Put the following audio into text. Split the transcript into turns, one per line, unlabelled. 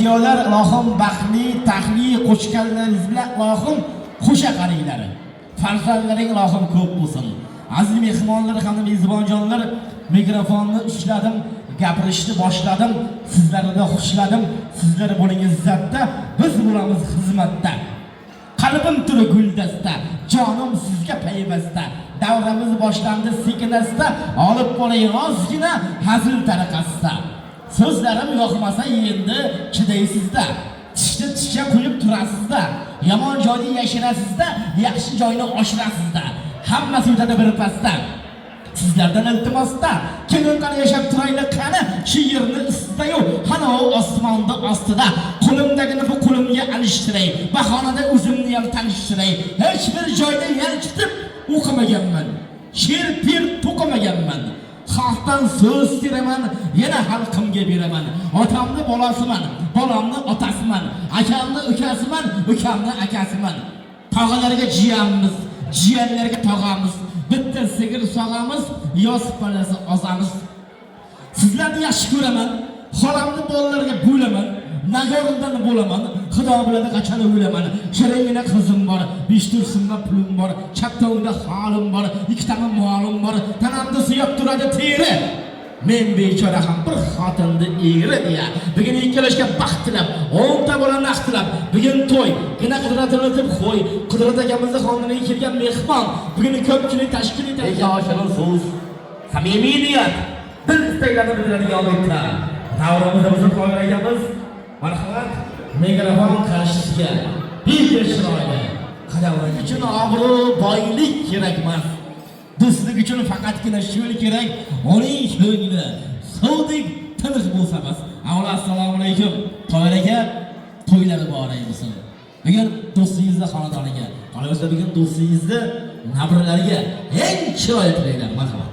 Bekiyorlar Allohim baxtli, taxli qo'shganlaringiz bilan Allohim qo'sha qaringlar. Farzandlaring Allohim ko'p bo'lsin. Aziz mehmonlar, hamda mezbonjonlar, mikrofonni ushladim, gapirishni boshladim. Sizlarni xushladim. Sizlar bo'ling izzatda, biz bo'lamiz xizmatda. Qalbim turi guldasta, jonim sizga payvasta. Davramiz boshlandi sekinasta, olib qolay ozgina hazil tariqasida. So'zlarim yoqmasa endi chidaysizda. Tishni tishga qo'yib turasizda. Yomon joyda yashirasizda, yaxshi joyni oshirasizda. Hammasi o'tadi bir pasda. Sizlardan iltimosda, keling qani yashab turaylik qani, shu yerni istayu, hana osmonda ostida. Qo'limdagini bu qo'limga alishtiray, bahonada o'zimni ham tanishtiray. Hech bir joyda yalchitib o'qimaganman. She'r pir to'qimaganman. Xalqdan so'z teraman, yana xalqimga beraman. Otamni bolasiman, bolamni otasiman, akamni ukasiman, ukamni akasiman. Tog'alarga jiyanmiz, jiyanlarga tog'amiz. Bitta sigir sog'amiz, yoz palasi ozamiz. Sizlarni yaxshi ko'raman, xolamni bolalarga bo'laman, nagordan bo'laman, xudo biladi qachon o'laman. Shiringina qizim bor, 5-4 so'mga pulim bor, chaptog'imda holim bor, 2 tama molim bor, tanamda suyab turadi teri. Men bechora ham bir xotinni eri deya. Bugun ikkalashga baxt tilab, 10 ta bola naq tilab, bugun to'y. Gina qudratini deb qo'y. Qudrat akamizning xonaniga kelgan mehmon. Bugun ko'pchilik tashkil etadi. Yoshlar so'z, samimiy niyat, dil istaklarni bildiradigan odamda. Davramizda biz qo'yganimiz marhamat mikrofon qarshisiga bir chiroyli. Qadavrak uchun obro', boylik kerak emas. Do'stlik uchun faqatgina sho'l kerak. Uning sho'ngini suvdek tiniq bo'lsa bas. Avvalo assalomu alaykum. To'ylarga to'ylari boray bo'lsin. Bugun do'stingizni xonadoniga, qolaversa bugun do'stingizni nabiralariga eng chiroyli tilaylar. Marhamat.